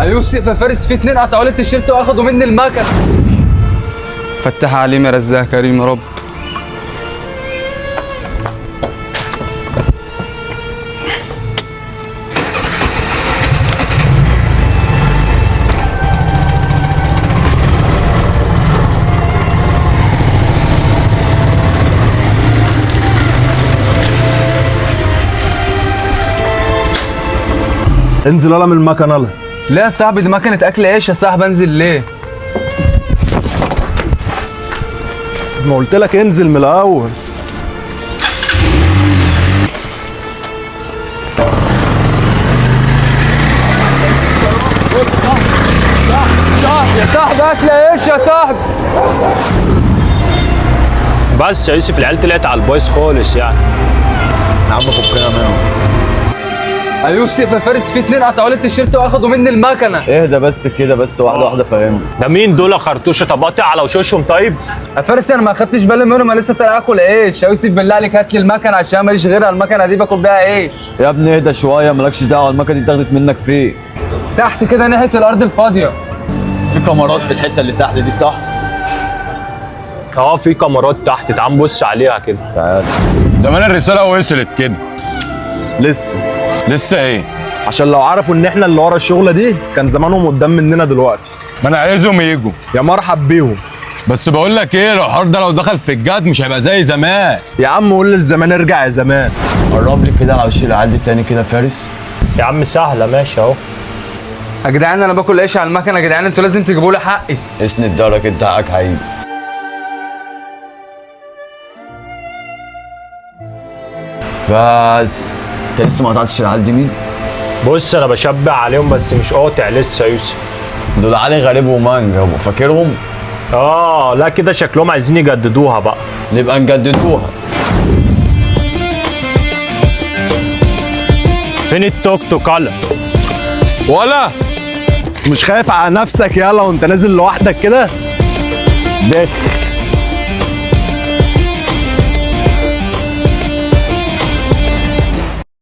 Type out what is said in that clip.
يوسف يا فارس، في اتنين قطعوا لي التيشيرت واخدوا مني المكنه. فتح عليم يا رزاق كريم يا رب. انزل يلا من المكنه يلا. ليه يا صاحبي؟ دي مكنه اكل عيش يا صاحبي، انزل ليه؟ ما قلت لك انزل من الاول. يا صاحبي اكل عيش يا صاحبي. بس يا يوسف العيال طلعت على البايظ خالص يعني. يا عم فكنا منهم. يوسف يا فارس، في اتنين قطعوا لي التيشيرت واخدوا مني المكنه. اهدى بس كده، بس واحده واحده فاهمني. ده مين دول خرطوشه؟ طب قاطع على وشوشهم طيب. يا فارس انا ما خدتش بالي منهم، انا لسه طالع اكل عيش. يا يوسف بالله عليك هات لي المكنه عشان ماليش غيرها، المكنه دي باكل بيها عيش. يا ابني اهدى شويه، مالكش دعوه، المكنه دي اتاخدت منك فين؟ تحت كده ناحيه الارض الفاضيه. في كاميرات في الحته اللي تحت دي صح؟ اه في كاميرات تحت، تعال نبص عليها كده. تعال. زمان الرسالة وصلت كده. لسه ايه؟ عشان لو عرفوا ان احنا اللي ورا الشغله دي كان زمانهم قدام مننا دلوقتي. ما انا عايزهم يجوا. يا مرحب بيهم. بس بقول لك ايه، لو الحوار ده لو دخل في الجد مش هيبقى زي زمان. يا عم قول للزمان ارجع يا زمان. قرب لي كده على وش العيال دي تاني كده فارس. يا عم سهله ماشي اهو. يا جدعان انا باكل عيش على المكنه، يا جدعان انتوا لازم تجيبوا لي حقي. اسند دارك انت حقك هيجي. بس انت لسه ما قطعتش العيال دي مين؟ بص انا بشبع عليهم بس مش قاطع لسه يا يوسف. دول علي غريب ومانجا، فاكرهم؟ اه لا كده شكلهم عايزين يجددوها بقى. نبقى نجددوها. فين التوك توك على؟ ولا مش خايف على نفسك يلا وانت نازل لوحدك كده؟ داخل